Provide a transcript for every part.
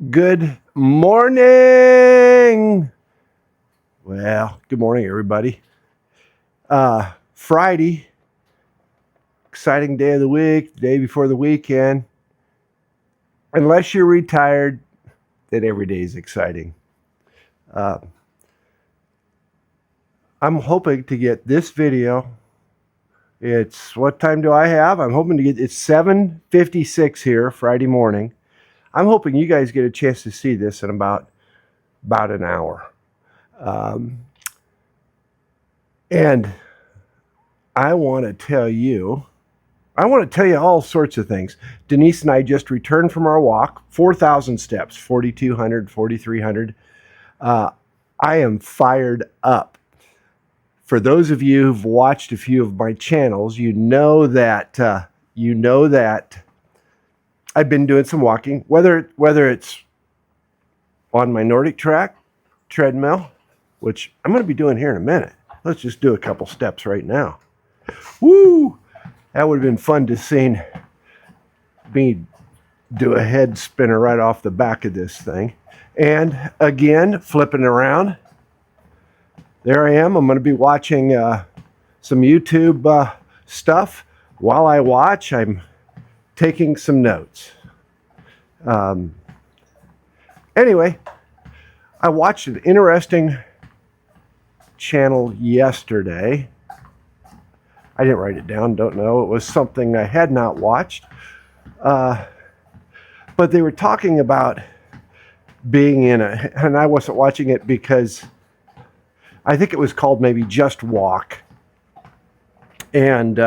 Good morning. Well, good morning, everybody. Friday, exciting day of the week, day before the weekend. Unless you're retired, then every day is exciting. Uh, I'm hoping to get this video. It's what time do I have? I'm hoping to get it's 7:56 here Friday morning. I'm hoping you guys get a chance to see this in about an hour. And I want to tell you all sorts of things. Denise and I just returned from our walk, 4,000 steps, 4,200, 4,300. I am fired up. For those of you who've watched a few of my channels, you know that I've been doing some walking, whether it's on my Nordic Track treadmill, which I'm going to be doing here in a minute. Let's just do a couple steps right now. Woo! That would have been fun to see me do a head spinner right off the back of this thing. And again, flipping around. There I am. I'm going to be watching some YouTube stuff. While I watch, I'm taking some notes. Anyway, I watched an interesting channel yesterday. I didn't write it down, don't know. It was something I had not watched. But they were talking about being in and I wasn't watching it because I think it was called maybe Just Walk. And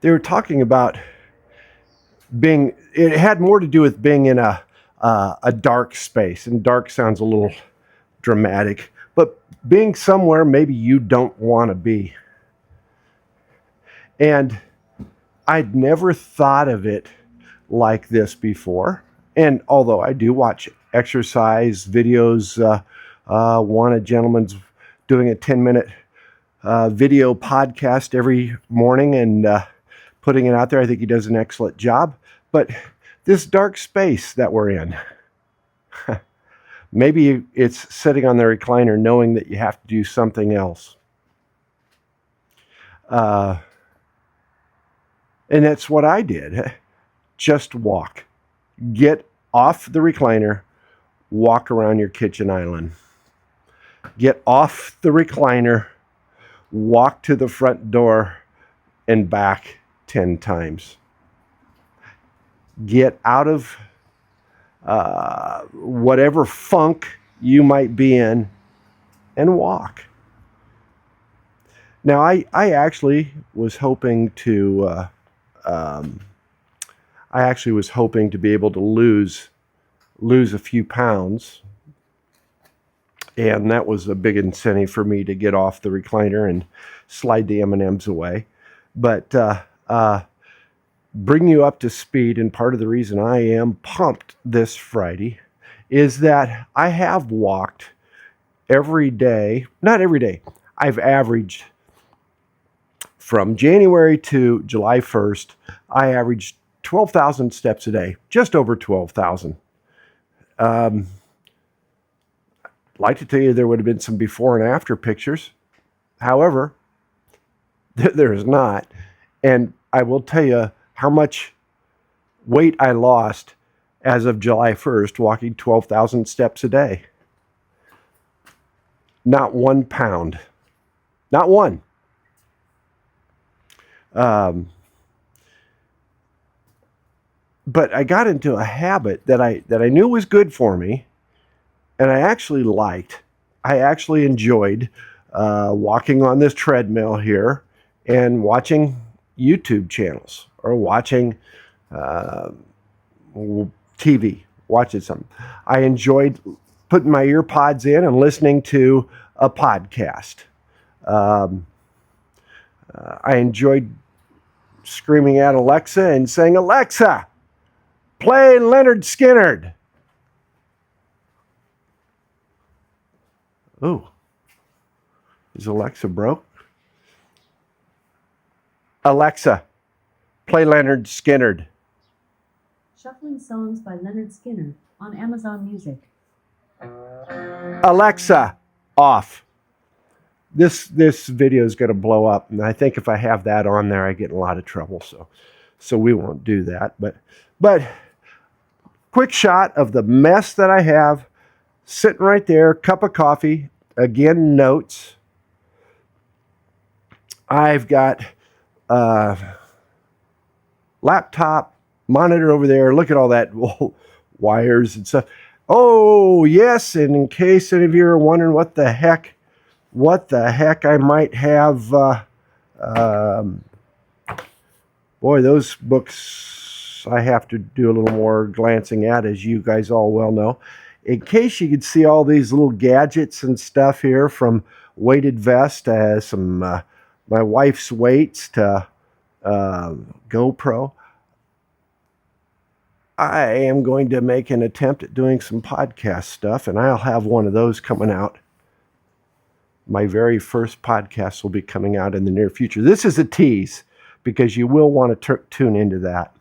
they were talking about it had more to do with being in a dark space. And dark sounds a little dramatic, but being somewhere maybe you don't want to be. And I'd never thought of it like this before. And although I do watch exercise videos, a gentleman's doing a 10-minute video podcast every morning and putting it out there. I think he does an excellent job. But this dark space that we're in, maybe it's sitting on the recliner knowing that you have to do something else. And that's what I did. Just walk. Get off the recliner, walk around your kitchen island. Get off the recliner, walk to the front door and back 10 times. Get out of whatever funk you might be in and walk. Now, I actually was hoping to be able to lose a few pounds, and that was a big incentive for me to get off the recliner and slide the M&Ms away. But bring you up to speed, and part of the reason I am pumped this Friday is that I have walked every day. Not every day. I've averaged from January to July 1st, I averaged 12,000 steps a day, just over 12,000. I'd like to tell you there would have been some before and after pictures. However, there is not. And I will tell you how much weight I lost as of July 1st, walking 12,000 steps a day. Not 1 pound. Not one. But I got into a habit that I knew was good for me, and I actually liked. I actually enjoyed walking on this treadmill here and watching YouTube channels or watching TV, watching something. I enjoyed putting my ear pods in and listening to a podcast. I enjoyed screaming at Alexa and saying, "Alexa, play Lynyrd Skynyrd." Ooh, is Alexa broke? Alexa, play Lynyrd Skynyrd. Shuffling Songs by Leonard Skinner on Amazon Music. Alexa, off. This video is going to blow up, and I think if I have that on there, I get in a lot of trouble. So we won't do that. But quick shot of the mess that I have sitting right there. Cup of coffee. Again, notes. I've got laptop monitor over there. Look at all that wires and stuff. Oh yes, and in case any of you are wondering what the heck I might have, boy, those books I have to do a little more glancing at, as you guys all well know. In case you could see all these little gadgets and stuff here, from weighted vest to some my wife's weights to GoPro. I am going to make an attempt at doing some podcast stuff, and I'll have one of those coming out. My very first podcast will be coming out in the near future. This is a tease, because you will want to tune into that.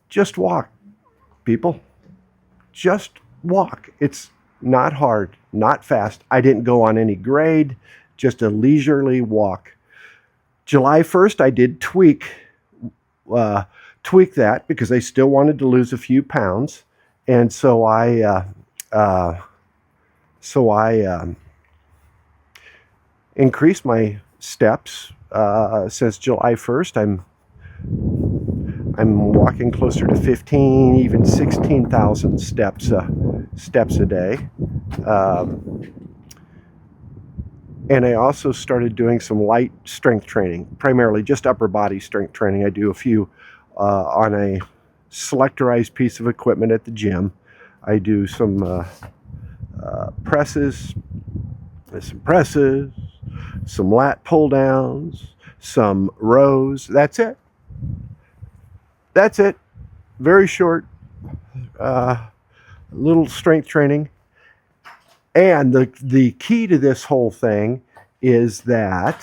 Just walk, people. Just walk. It's not hard, not fast. I didn't go on any grade, just a leisurely walk. July 1st, I did tweak that because I still wanted to lose a few pounds. And so I increased my steps since July 1st. I'm walking closer to 15, even 16,000 steps a day. And I also started doing some light strength training, primarily just upper body strength training. I do a few on a selectorized piece of equipment at the gym. I do some presses, some lat pull downs, some rows. That's it. Very short, little strength training. And the key to this whole thing is that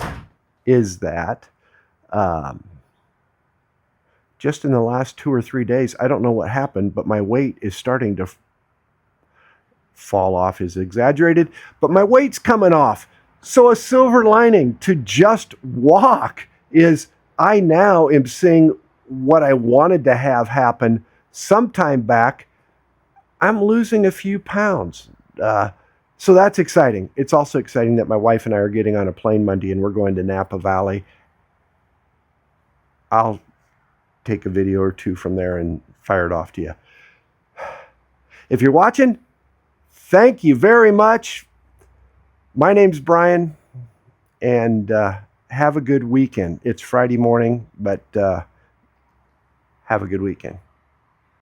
just in the last 2 or 3 days, I don't know what happened, but my weight is starting to fall off is exaggerated, but my weight's coming off. So a silver lining to just walk is I now am seeing what I wanted to have happen sometime back. I'm losing a few pounds. So that's exciting. It's also exciting that my wife and I are getting on a plane Monday and we're going to Napa Valley. I'll take a video or two from there and fire it off to you. If you're watching, thank you very much. My name's Brian, and have a good weekend. It's Friday morning, but have a good weekend.